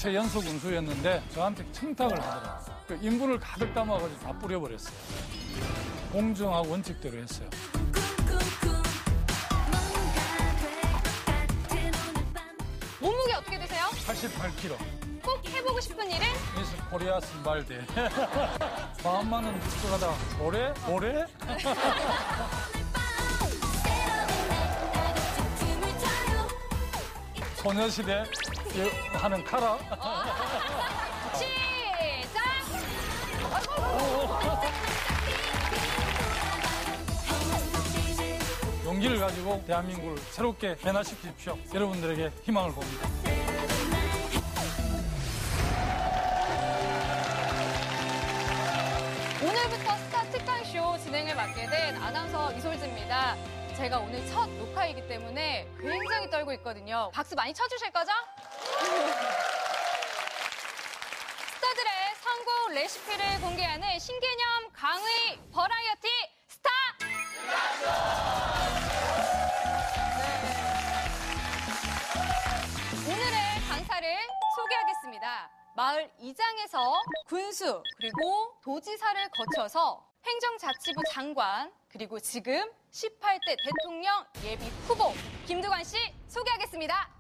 최연소 군수였는데 저한테 청탁을 하더라고요. 그 인분을 가득 담아가지고 다 뿌려버렸어요. 공정하고 원칙대로 했어요. 몸무게 어떻게 되세요? 88kg. 꼭 해보고 싶은 일은? 미스 코리아 선발대. 마음만은 들어가다 올해? 소녀시대 하는 카라. 시작! 용기를 가지고 대한민국을 새롭게 변화시키십시오. 여러분들에게 희망을 봅니다. 오늘부터 스타 특강쇼 진행을 맡게 된 아나운서 이솔지입니다. 제가 오늘 첫 녹화이기 때문에 굉장히 떨고 있거든요. 박수 많이 쳐주실 거죠? 스타들의 성공 레시피를 공개하는 신개념 강의 버라이어티 스타! 네. 오늘의 강사를 소개하겠습니다. 마을 이장에서 군수 그리고 도지사를 거쳐서 행정자치부 장관 그리고 지금 18대 대통령 예비 후보 김두관 씨 소개하겠습니다.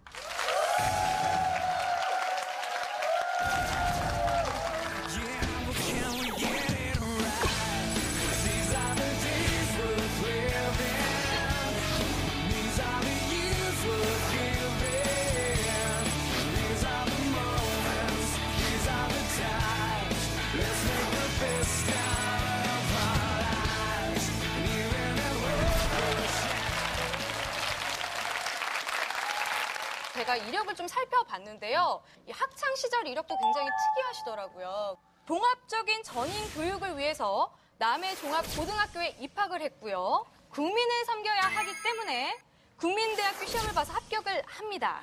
제가 이력을 좀 살펴봤는데요. 이 학창 시절 이력도 굉장히 특이하시더라고요. 종합적인 전인 교육을 위해서 남해 종합고등학교에 입학을 했고요. 국민을 섬겨야 하기 때문에 국민대학교 시험을 봐서 합격을 합니다.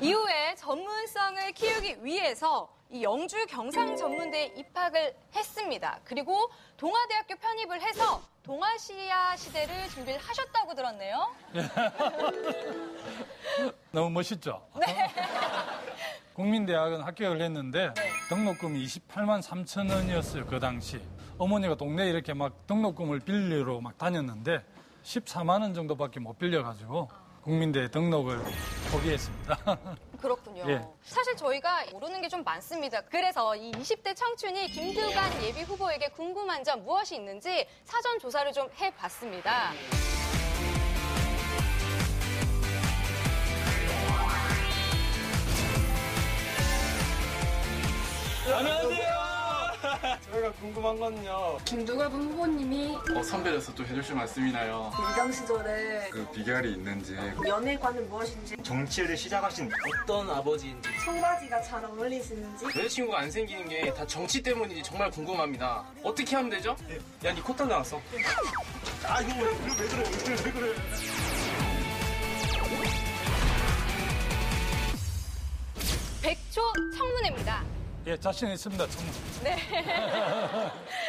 이후에 전문성을 키우기 위해서 이 영주 경상전문대에 입학을 했습니다. 그리고 동아대학교 편입을 해서 동아시아 시대를 준비를 하셨다고 들었네요. 너무 멋있죠? 네. 국민대학은 합격을 했는데 등록금이 28만 3천 원이었어요, 그 당시. 어머니가 동네에 이렇게 막 등록금을 빌리러 막 다녔는데 14만 원 정도밖에 못 빌려가지고 국민대 등록을 포기했습니다. 그렇군요. 예. 사실 저희가 모르는 게 좀 많습니다. 그래서 이 20대 청춘이 김두관 예비 후보에게 궁금한 점 무엇이 있는지 사전 조사를 좀 해봤습니다. 안녕하세요. 저희가 궁금한 건요. 김두관 후보님이 선배로서 또 해주실 말씀이나요? 일당 시절에 그 비결이 있는지, 연애관은 무엇인지, 정치를 시작하신 어떤 아버지인지, 청바지가 잘 어울리시는지, 여자친구가 안 생기는 게 다 정치 때문인지 정말 궁금합니다. 어떻게 하면 되죠? 야, 니 코털 나왔어. 아 이거 왜 그래? 100초 청문회입니다. 예, 자신 있습니다, 청문. 네.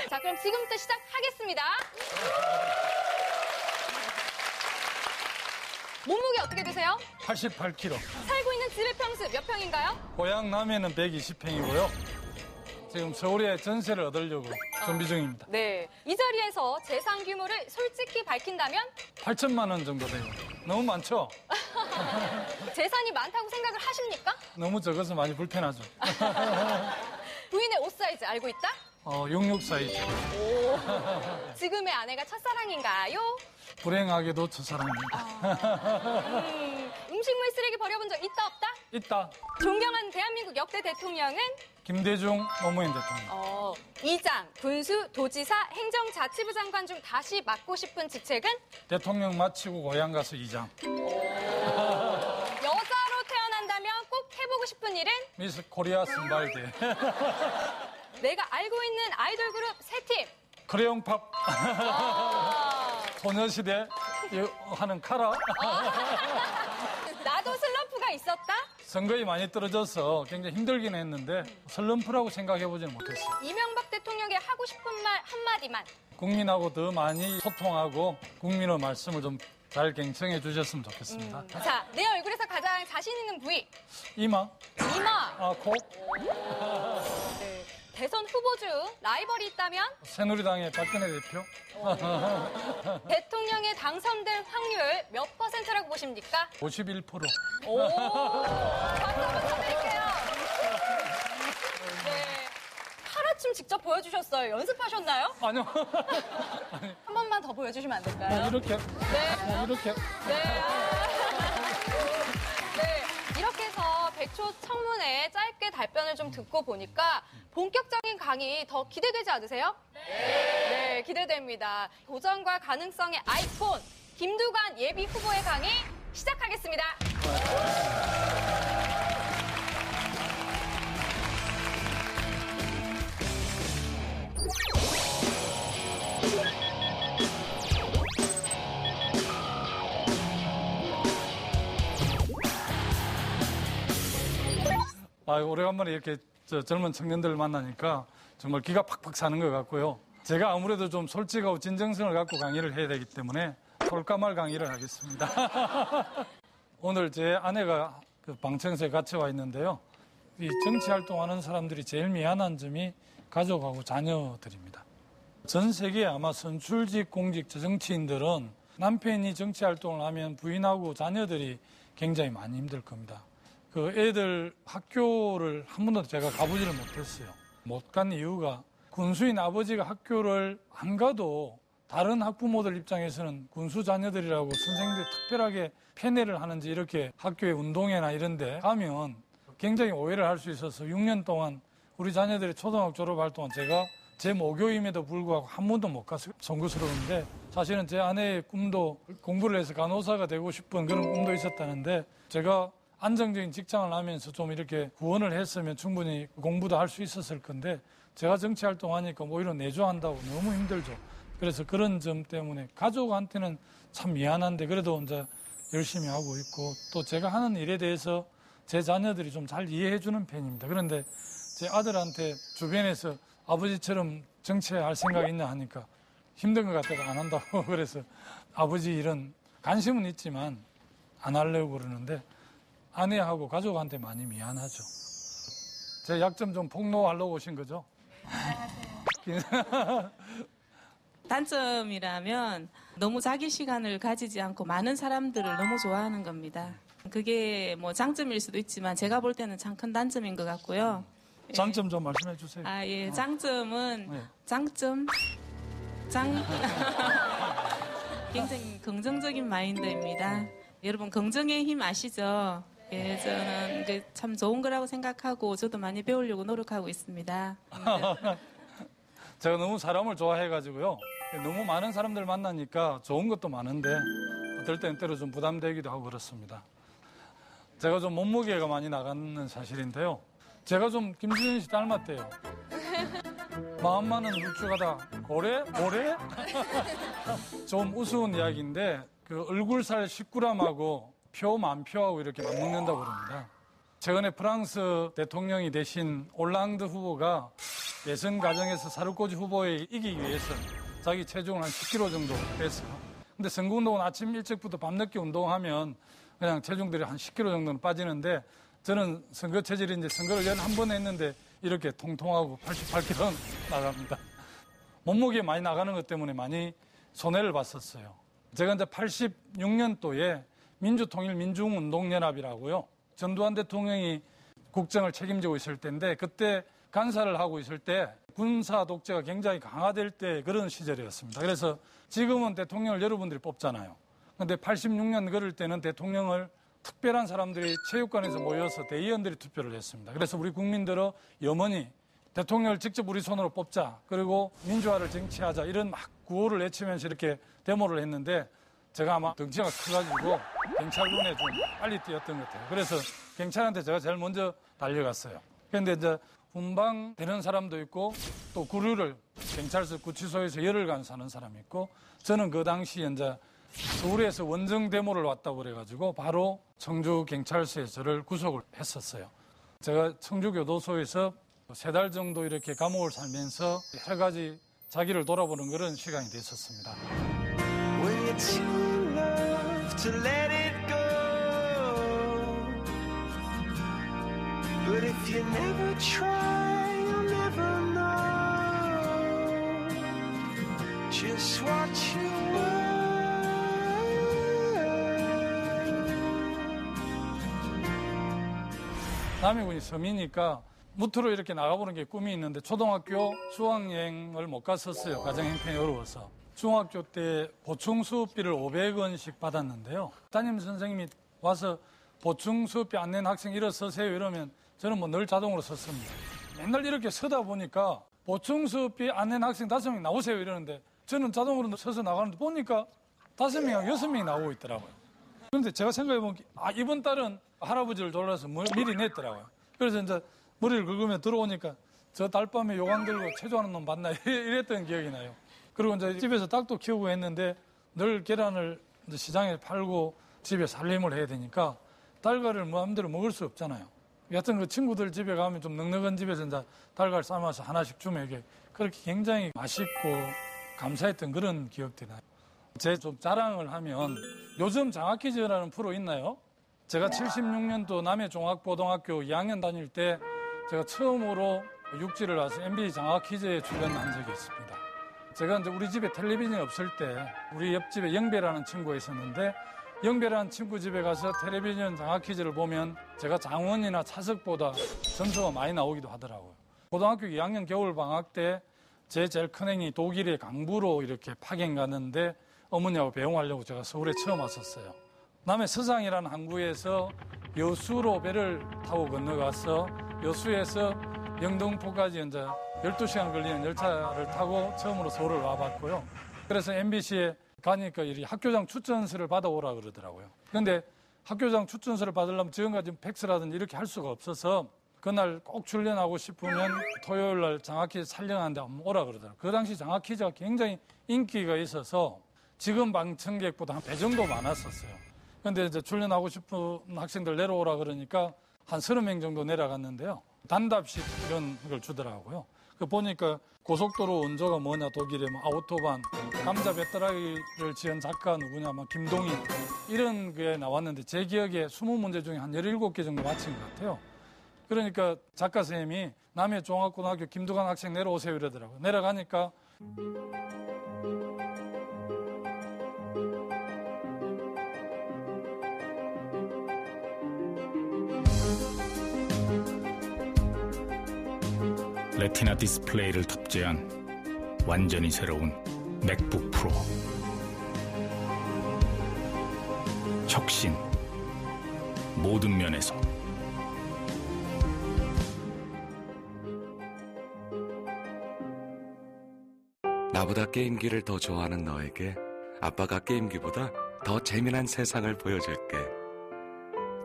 자, 그럼 지금부터 시작하겠습니다. 몸무게 어떻게 되세요? 88kg. 살고 있는 집의 평수 몇 평인가요? 고향 남해는 120평이고요. 지금 서울에 전세를 얻으려고 준비 중입니다. 네. 이 자리에서 재산 규모를 솔직히 밝힌다면? 8천만 원 정도 돼요. 너무 많죠? 재산이 많다고 생각을 하십니까? 너무 적어서 많이 불편하죠. 부인의 옷 사이즈 알고 있다? 66 사이즈. 오. 지금의 아내가 첫사랑인가요? 불행하게도 첫사랑입니다. 음식물 쓰레기 버려본 적 있다 없다? 있다. 존경하는 대한민국 역대 대통령은? 김대중 노무현 대통령. 이장, 군수, 도지사, 행정자치부 장관 중 다시 맡고 싶은 직책은? 대통령 마치고 고향 가서 이장. 여자로 태어난다면 꼭 해보고 싶은 일은? 미스 코리아 선발대. 내가 알고 있는 아이돌 그룹 3팀. 크레용팝. 소녀시대 하는 카라. 나도 슬럼프가 있었다? 선거에 많이 떨어져서 굉장히 힘들긴 했는데 슬럼프라고 생각해보지는 못했어요. 이명박 대통령에게 하고 싶은 말 한마디만. 국민하고 더 많이 소통하고 국민의 말씀을 좀 잘 경청해 주셨으면 좋겠습니다. 자, 내 얼굴에서 가장 자신 있는 부위. 이마, 이마. 코, 네. 대선 후보 중 라이벌이 있다면 새누리당의 박근혜 대표. 대통령에 당선될 확률 몇 %라고 보십니까? 51%. 오, 박수 한번 쳐드릴게요. 네. 하루춤 직접 보여주셨어요. 연습하셨나요? 아니요. 한 번만 더 보여주시면 안 될까요? 이렇게. 네. 이렇게. 네. 네. 이렇게 해서 백초 청문회 짧게 답변을 좀 듣고 보니까 본격적인 강의 더 기대되지 않으세요? 네, 기대됩니다. 도전과 가능성의 아이콘 김두관 예비 후보의 강의 시작하겠습니다. 오래간만에 이렇게 젊은 청년들을 만나니까 정말 기가 팍팍 사는 것 같고요. 제가 아무래도 좀 솔직하고 진정성을 갖고 강의를 해야 되기 때문에 솔까말 강의를 하겠습니다. 오늘 제 아내가 그 방청소에 같이 와 있는데요. 이 정치활동하는 사람들이 제일 미안한 점이 가족하고 자녀들입니다. 전 세계 아마 선출직, 공직자, 정치인들은 남편이 정치활동을 하면 부인하고 자녀들이 굉장히 많이 힘들 겁니다. 그 애들 학교를 한 번도 제가 가보지를 못했어요. 못 간 이유가 군수인 아버지가 학교를 안 가도 다른 학부모들 입장에서는 군수 자녀들이라고 선생님들이 특별하게 편애를 하는지 이렇게 학교의 운동회나 이런 데 가면 굉장히 오해를 할 수 있어서 6년 동안 우리 자녀들이 초등학교 졸업할 동안 제가 제 모교임에도 불구하고 한 번도 못 가서 송구스러운데 사실은 제 아내의 꿈도 공부를 해서 간호사가 되고 싶은 그런 꿈도 있었다는데 제가 안정적인 직장을 하면서 좀 이렇게 구원을 했으면 충분히 공부도 할 수 있었을 건데 제가 정치활동하니까 오히려 내조한다고 너무 힘들죠. 그래서 그런 점 때문에 가족한테는 참 미안한데 그래도 이제 열심히 하고 있고 또 제가 하는 일에 대해서 제 자녀들이 좀 잘 이해해 주는 편입니다. 그런데 제 아들한테 주변에서 아버지처럼 정치할 생각이 있냐 하니까 힘든 것 같아서 안 한다고 그래서 아버지 일은 관심은 있지만 안 하려고 그러는데 아내하고 가족한테 많이 미안하죠. 제 약점 좀 폭로하려고 오신 거죠? 단점이라면 너무 자기 시간을 가지지 않고 많은 사람들을 너무 좋아하는 겁니다. 그게 뭐 장점일 수도 있지만 제가 볼 때는 참 큰 단점인 것 같고요. 장점 좀 말씀해 주세요. 장점은 네. 굉장히 긍정적인 마인드입니다. 여러분 긍정의 힘 아시죠? 예, 저는 참 좋은 거라고 생각하고 저도 많이 배우려고 노력하고 있습니다. 제가 너무 사람을 좋아해가지고요. 너무 많은 사람들 만나니까 좋은 것도 많은데 어떨 때는 때로 좀 부담되기도 하고 그렇습니다. 제가 좀 몸무게가 많이 나가는 사실인데요. 제가 좀 김수현 씨 닮았대요. 마음만은 훌쭉하다. 고래? 좀 우스운 이야기인데 그 얼굴살 10g하고 표 만표하고 이렇게 맞먹는다고 그럽니다. 최근에 프랑스 대통령이 되신 올랑드 후보가 예선 과정에서 사르코지 후보에 이기기 위해서 자기 체중을 한 10kg 정도 뺐어요. 근데 선거운동은 아침 일찍부터 밤늦게 운동하면 그냥 체중들이 한 10kg 정도는 빠지는데 저는 선거 체질이 이제 선거를 11번 했는데 이렇게 통통하고 88kg 나갑니다. 몸무게 많이 나가는 것 때문에 많이 손해를 봤었어요. 제가 이제 86년도에 민주통일민중운동연합이라고요. 전두환 대통령이 국정을 책임지고 있을 때인데 그때 간사를 하고 있을 때 군사 독재가 굉장히 강화될 때 그런 시절이었습니다. 그래서 지금은 대통령을 여러분들이 뽑잖아요. 그런데 86년 그럴 때는 대통령을 특별한 사람들이 체육관에서 모여서 대의원들이 투표를 했습니다. 그래서 우리 국민들은 염원이 대통령을 직접 우리 손으로 뽑자. 그리고 민주화를 쟁취하자. 이런 막 구호를 외치면서 이렇게 데모를 했는데 제가 아마 덩치가 커가지고 경찰군에 좀 빨리 뛰었던 것 같아요. 그래서 경찰한테 제가 제일 먼저 달려갔어요. 그런데 이제 훈방되는 사람도 있고 또 구류를 경찰서 구치소에서 열흘간 사는 사람이 있고 저는 그 당시에 이제 서울에서 원정 데모를 왔다고 그래가지고 바로 청주 경찰서에 저를 구속을 했었어요. 제가 청주 교도소에서 3달 정도 이렇게 감옥을 살면서 여러 가지 자기를 돌아보는 그런 시간이 됐었습니다. When you're too loved to let it go, If you never try, you'll never know just what you want. 남해군이 섬이니까 무트로 이렇게 나가보는 게 꿈이 있는데 초등학교 수학여행을 못 갔었어요. 가정형편이 어려워서. 중학교 때 보충 수업비를 500원씩 받았는데요. 담임 선생님이 와서 보충 수업비 안 낸 학생 일어서세요 이러면 저는 뭐 늘 자동으로 섰습니다. 맨날 이렇게 서다 보니까 보충 수업비 안 낸 학생 5명 나오세요 이러는데 저는 자동으로 서서 나가는데 보니까 5명이랑 6명이 나오고 있더라고요. 그런데 제가 생각해보면 이번 달은 할아버지를 졸라서 미리 냈더라고요. 그래서 이제 머리를 긁으며 들어오니까 저 달밤에 요강 들고 체조하는 놈 봤나 이랬던 기억이 나요. 그리고 이제 집에서 닭도 키우고 했는데 늘 계란을 이제 시장에 팔고 집에 살림을 해야 되니까 달걀을 마음대로 먹을 수 없잖아요. 여하튼 그 친구들 집에 가면 좀 넉넉한 집에서 이제 달걀 삶아서 하나씩 주면 이게 그렇게 굉장히 맛있고 감사했던 그런 기억들이 나요. 제 좀 자랑을 하면 요즘 장학퀴즈라는 프로 있나요? 제가 76년도 남해종합고등학교 2학년 다닐 때 제가 처음으로 육지를 와서 MB 장학퀴즈에 출연한 적이 있습니다. 제가 이제 우리 집에 텔레비전이 없을 때 우리 옆집에 영배라는 친구가 있었는데 영배라는 친구 집에 가서 텔레비전 장학퀴즈를 보면 제가 장원이나 차석보다 점수가 많이 나오기도 하더라고요. 고등학교 2학년 겨울방학 때 제 제일 큰형이 독일의 강부로 이렇게 파견 갔는데 어머니하고 배웅하려고 제가 서울에 처음 왔었어요. 남해 서상이라는 항구에서 여수로 배를 타고 건너가서 여수에서 영등포까지 이제 12시간 걸리는 열차를 타고 처음으로 서울을 와봤고요. 그래서 MBC에 가니까 이 학교장 추천서를 받아오라 그러더라고요. 그런데 학교장 추천서를 받으려면 지금까지 팩스라든지 이렇게 할 수가 없어서 그날 꼭 출연하고 싶으면 토요일 날 장학퀴즈 촬영하는데 한번 오라 그러더라고요. 그 당시 장학퀴즈가 굉장히 인기가 있어서 지금 방청객보다 한 배 정도 많았었어요. 그런데 이제 출연하고 싶은 학생들 내려오라 그러니까 한 30명 정도 내려갔는데요. 단답식 이런 걸 주더라고요. 그 보니까 고속도로 원조가 뭐냐 독일의 뭐 아우토반, 감자 배터라기를 지은 작가 누구냐 뭐 김동인 이런 게 나왔는데 제 기억에 20문제 중에 한 17개 정도 맞힌 것 같아요. 그러니까 작가 선생님이 남해종합고등학교 김두관 학생 내려오세요 이러더라고요. 내려가니까 레티나 디스플레이를 탑재한 완전히 새로운 맥북 프로. 혁신 모든 면에서. 나보다 게임기를 더 좋아하는 너에게 아빠가 게임기보다 더 재미난 세상을 보여줄게.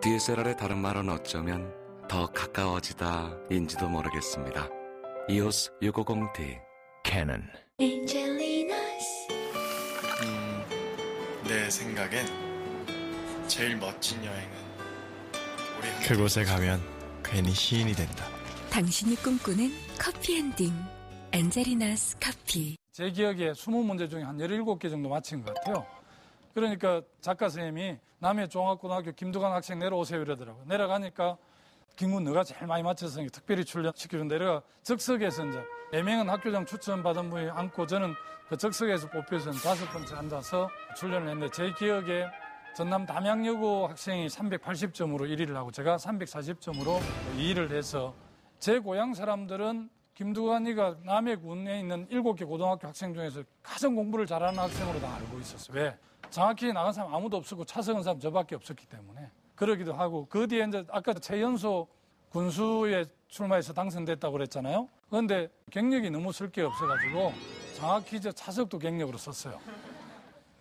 DSLR의 다른 말은 어쩌면 더 가까워지다인지도 모르겠습니다. EOS 650D 캐논. 내 생각엔 제일 멋진 여행은 우리 그곳에 가면 괜히 시인이 된다. 당신이 꿈꾸는 커피 엔딩 엔젤리나스 커피. 제 기억에 20문제 중에 한 17개 정도 맞힌 것 같아요. 그러니까 작가 선생님이 남해종합고등학교 김두관 학생 내려오세요 이러더라고요. 내려가니까 김군 너가 제일 많이 맞춰서 특별히 출연시켜준다. 내가 적석에서 이제 4명은 학교장 추천받은 분이 앉고 저는 그 적석에서 뽑혀서 5번째 앉아서 출연을 했는데 제 기억에 전남 담양여고 학생이 380점으로 1위를 하고 제가 340점으로 2위를 해서 제 고향 사람들은 김두관이가 남해군에 있는 7개 고등학교 학생 중에서 가장 공부를 잘하는 학생으로 다 알고 있었어요. 왜? 장학퀴즈에 나간 사람 아무도 없었고 차석은 사람 저밖에 없었기 때문에. 그러기도 하고 그 뒤에 이제 아까 최연소 군수에 출마해서 당선됐다고 그랬잖아요. 그런데 경력이 너무 쓸 게 없어가지고 장학퀴즈 차석도 경력으로 썼어요.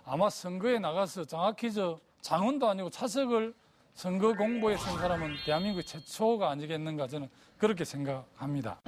아마 선거에 나가서 장학퀴즈 장원도 아니고 차석을 선거 공보에 쓴 사람은 대한민국 최초가 아니겠는가 저는 그렇게 생각합니다.